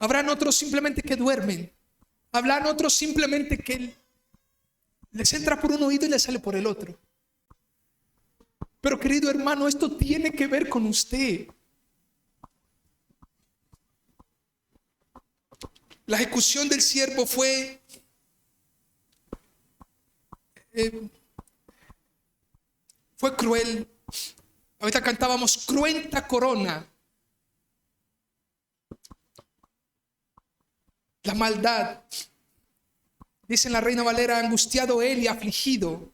Habrán otros simplemente que duermen. Habrán otros simplemente que les entra por un oído y les sale por el otro. Pero querido hermano, esto tiene que ver con usted. La ejecución del siervo fue cruel. Ahorita cantábamos cruenta corona. La maldad. Dice en la Reina Valera, angustiado él y afligido.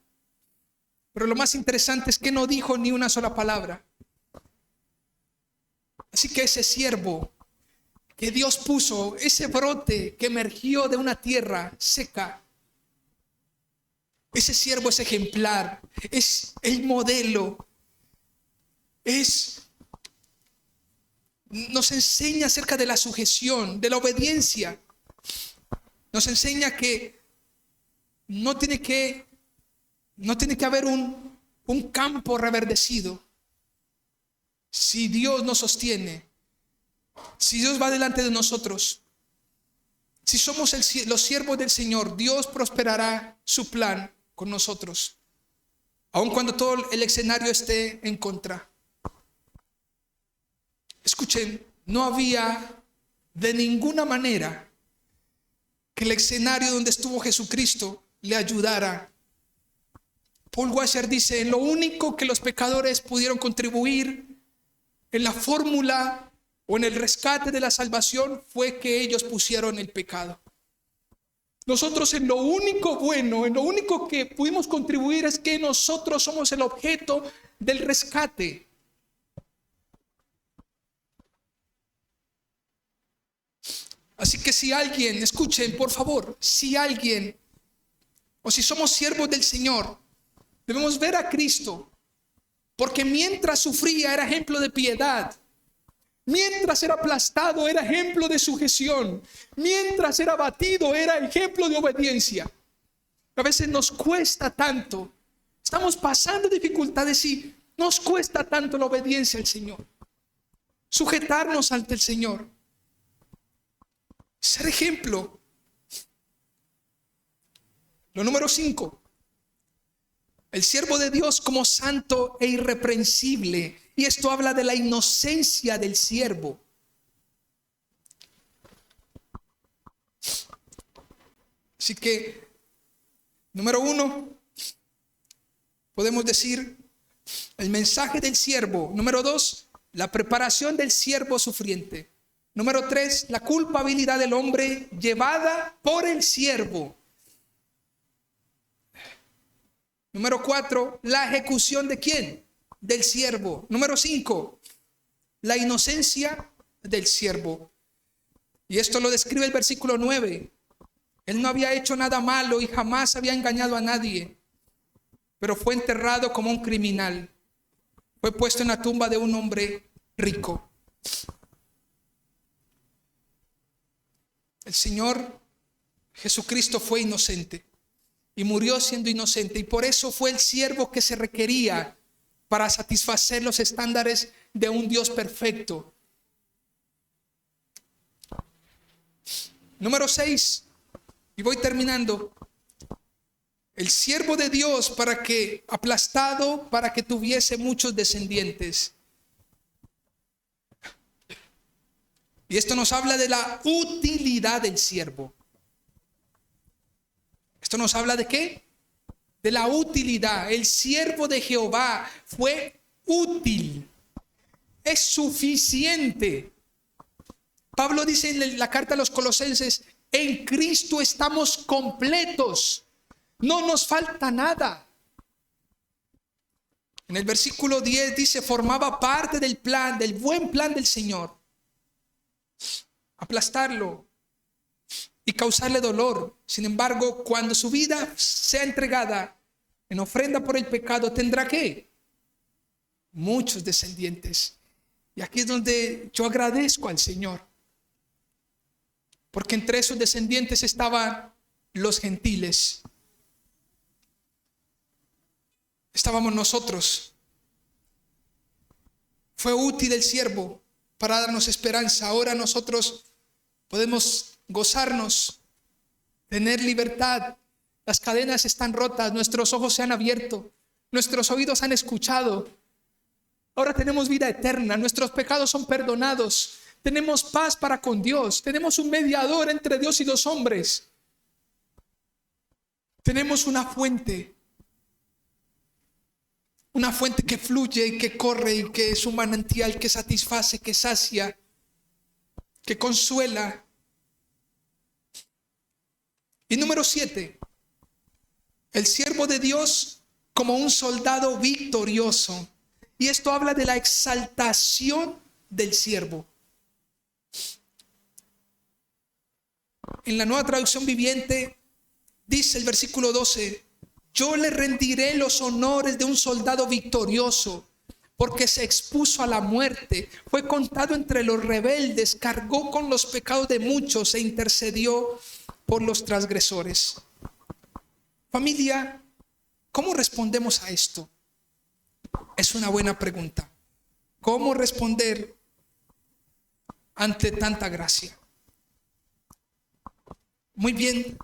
Pero lo más interesante es que no dijo ni una sola palabra. Así que ese siervo que Dios puso, ese brote que emergió de una tierra seca, ese siervo es ejemplar, es el modelo, nos enseña acerca de la sujeción, de la obediencia. Nos enseña que no tiene que haber un campo reverdecido. Si Dios nos sostiene, si Dios va delante de nosotros, si somos los siervos del Señor, Dios prosperará su plan con nosotros, aun cuando todo el escenario esté en contra. Escuchen, no había de ninguna manera que el escenario donde estuvo Jesucristo le ayudara. Paul Washer dice, en lo único que los pecadores pudieron contribuir en la fórmula o en el rescate de la salvación fue que ellos pusieron el pecado. Nosotros en lo único bueno, en lo único que pudimos contribuir es que nosotros somos el objeto del rescate. Así que si alguien, escuchen por favor, si alguien o si somos siervos del Señor, debemos ver a Cristo, porque mientras sufría era ejemplo de piedad. Mientras era aplastado era ejemplo de sujeción. Mientras era abatido era ejemplo de obediencia. A veces nos cuesta tanto. Estamos pasando dificultades y nos cuesta tanto la obediencia al Señor. Sujetarnos ante el Señor. Ser ejemplo. Lo número 5. El siervo de Dios como santo e irreprensible. Y esto habla de la inocencia del siervo. Así que Número 1, podemos decir el mensaje del siervo. Número 2, la preparación del siervo sufriente. Número 3, la culpabilidad del hombre llevada por el siervo. Número 4, la ejecución de ¿quién? Del siervo. Número 5, la inocencia del siervo. Y esto lo describe el versículo 9. Él no había hecho nada malo y jamás había engañado a nadie, pero fue enterrado como un criminal. Fue puesto en la tumba de un hombre rico. El Señor Jesucristo fue inocente y murió siendo inocente, y por eso fue el siervo que se requería para satisfacer los estándares de un Dios perfecto. Número 6, y voy terminando. El siervo de Dios para que aplastado, para que tuviese muchos descendientes. Y esto nos habla de la utilidad del siervo. ¿Esto nos habla de qué? De la utilidad. El siervo de Jehová fue útil. Es suficiente. Pablo dice en la carta a los Colosenses: en Cristo estamos completos. No nos falta nada. En el versículo 10 dice: formaba parte del plan, del buen plan del Señor. Aplastarlo y causarle dolor. Sin embargo, cuando su vida sea entregada en ofrenda por el pecado, tendrá ¿qué? Muchos descendientes. Y aquí es donde yo agradezco al Señor, porque entre esos descendientes estaban los gentiles. Estábamos nosotros. Fue útil el siervo para darnos esperanza. Ahora nosotros podemos gozarnos, tener libertad. Las cadenas están rotas, nuestros ojos se han abierto, nuestros oídos han escuchado. Ahora tenemos vida eterna, nuestros pecados son perdonados, tenemos paz para con Dios, tenemos un mediador entre Dios y los hombres. Tenemos una fuente que fluye y que corre y que es un manantial que satisface, que sacia, que consuela. Y número 7, el siervo de Dios como un soldado victorioso. Y esto habla de la exaltación del siervo. En la Nueva Traducción Viviente dice el versículo 12: yo le rendiré los honores de un soldado victorioso, porque se expuso a la muerte, fue contado entre los rebeldes, cargó con los pecados de muchos e intercedió por los transgresores. Familia, ¿cómo respondemos a esto? Es una buena pregunta. ¿Cómo responder ante tanta gracia? Muy bien.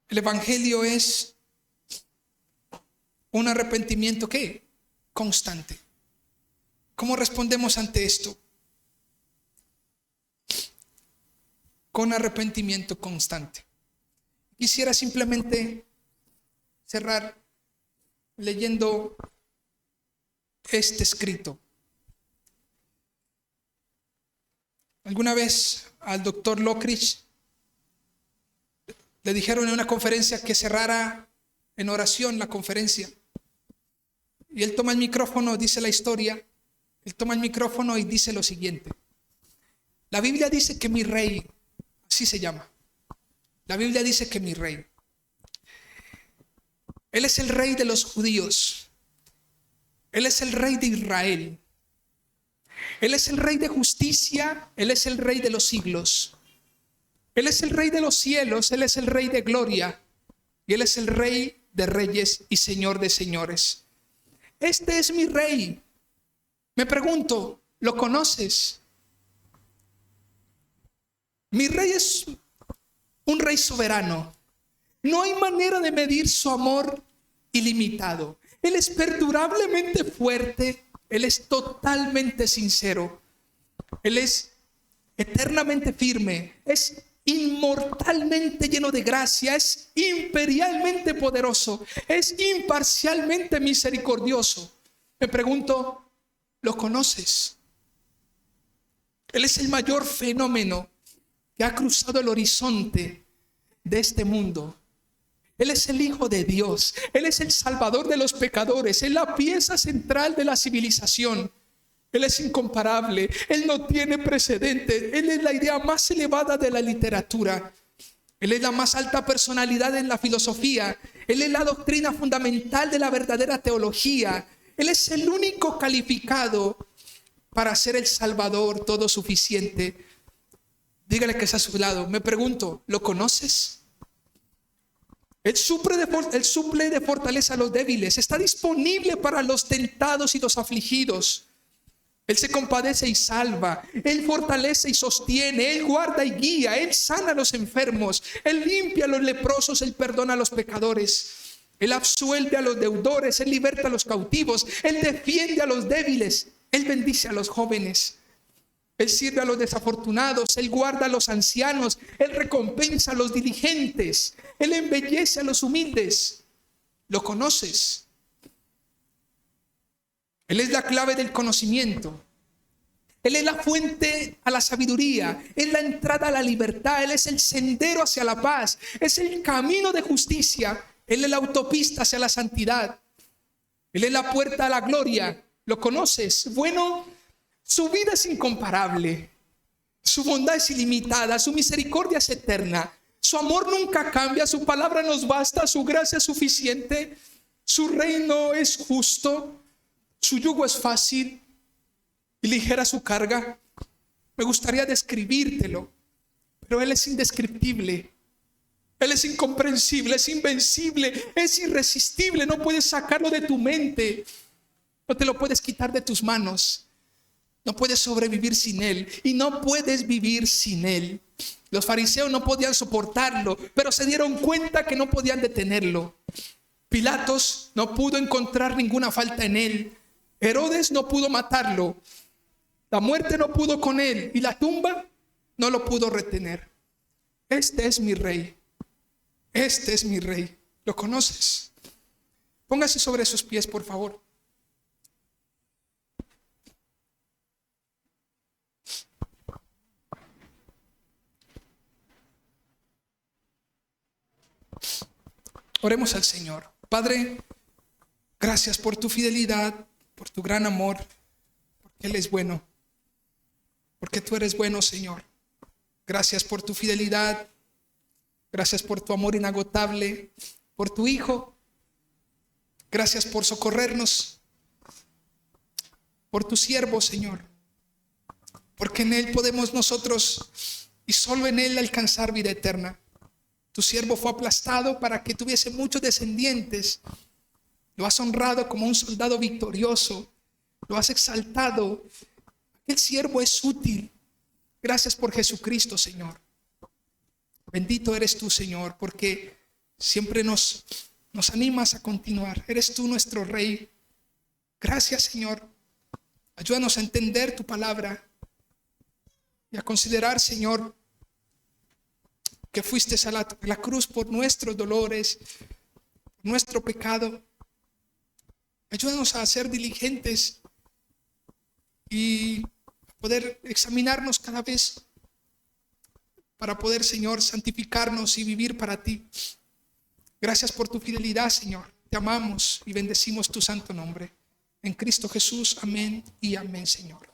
El evangelio es un arrepentimiento ¿qué? Constante. ¿Cómo respondemos ante esto? Con arrepentimiento constante. Quisiera simplemente cerrar leyendo este escrito. Alguna vez al doctor Lockridge le dijeron en una conferencia que cerrara en oración la conferencia. Y él toma el micrófono, dice la historia. Él toma el micrófono y dice lo siguiente: la Biblia dice que mi rey, así se llama. La Biblia dice que mi rey, Él es el rey de los judíos. Él es el rey de Israel. Él es el rey de justicia. Él es el rey de los siglos. Él es el rey de los cielos. Él es el rey de gloria. Y Él es el rey de reyes y señor de señores. Este es mi rey. Me pregunto, ¿lo conoces? Mi rey es un rey soberano. No hay manera de medir su amor ilimitado. Él es perdurablemente fuerte. Él es totalmente sincero. Él es eternamente firme, es inmortalmente lleno de gracia, es imperialmente poderoso, es imparcialmente misericordioso. Me pregunto, ¿lo conoces? Él es el mayor fenómeno que ha cruzado el horizonte de este mundo. Él es el Hijo de Dios. Él es el Salvador de los pecadores. Él es la pieza central de la civilización. Él es incomparable. Él no tiene precedente. Él es la idea más elevada de la literatura. Él es la más alta personalidad en la filosofía. Él es la doctrina fundamental de la verdadera teología. Él es el único calificado para ser el Salvador todo suficiente. Dígale que está a su lado. Me pregunto, ¿lo conoces? Él suple de fortaleza a los débiles. Está disponible para los tentados y los afligidos. Él se compadece y salva. Él fortalece y sostiene. Él guarda y guía. Él sana a los enfermos. Él limpia a los leprosos. Él perdona a los pecadores. Él absuelve a los deudores. Él liberta a los cautivos. Él defiende a los débiles. Él bendice a los jóvenes. Él sirve a los desafortunados. Él guarda a los ancianos. Él recompensa a los diligentes. Él embellece a los humildes. ¿Lo conoces? Él es la clave del conocimiento. Él es la fuente a la sabiduría. Es la entrada a la libertad. Él es el sendero hacia la paz. Es el camino de justicia. Él es la autopista hacia la santidad. Él es la puerta a la gloria. ¿Lo conoces? Bueno, su vida es incomparable. Su bondad es ilimitada. Su misericordia es eterna. Su amor nunca cambia. Su palabra nos basta. Su gracia es suficiente. Su reino es justo. Su yugo es fácil y ligera su carga. Me gustaría describírtelo, pero Él es indescriptible. Él es incomprensible, es invencible, es irresistible. No puedes sacarlo de tu mente. No te lo puedes quitar de tus manos. No puedes sobrevivir sin Él y no puedes vivir sin Él. Los fariseos no podían soportarlo, pero se dieron cuenta que no podían detenerlo. Pilatos no pudo encontrar ninguna falta en Él. Herodes no pudo matarlo. La muerte no pudo con Él y la tumba no lo pudo retener. Este es mi rey. Este es mi rey. ¿Lo conoces? Póngase sobre sus pies, por favor. Oremos al Señor. Padre, gracias por tu fidelidad, por tu gran amor, porque Él es bueno, porque tú eres bueno, Señor. Gracias por tu fidelidad, gracias por tu amor inagotable, por tu Hijo. Gracias por socorrernos, por tu siervo, Señor, porque en Él podemos nosotros y solo en Él alcanzar vida eterna. Tu siervo fue aplastado para que tuviese muchos descendientes. Lo has honrado como un soldado victorioso. Lo has exaltado. El siervo es útil. Gracias por Jesucristo, Señor. Bendito eres tú, Señor, porque siempre nos animas a continuar. Eres tú nuestro Rey. Gracias, Señor. Ayúdanos a entender tu palabra y a considerar, Señor, que fuiste a la cruz por nuestros dolores, por nuestro pecado. Ayúdanos a ser diligentes y poder examinarnos cada vez para poder, Señor, santificarnos y vivir para ti. Gracias por tu fidelidad, Señor. Te amamos y bendecimos tu santo nombre. En Cristo Jesús, amén y amén, Señor.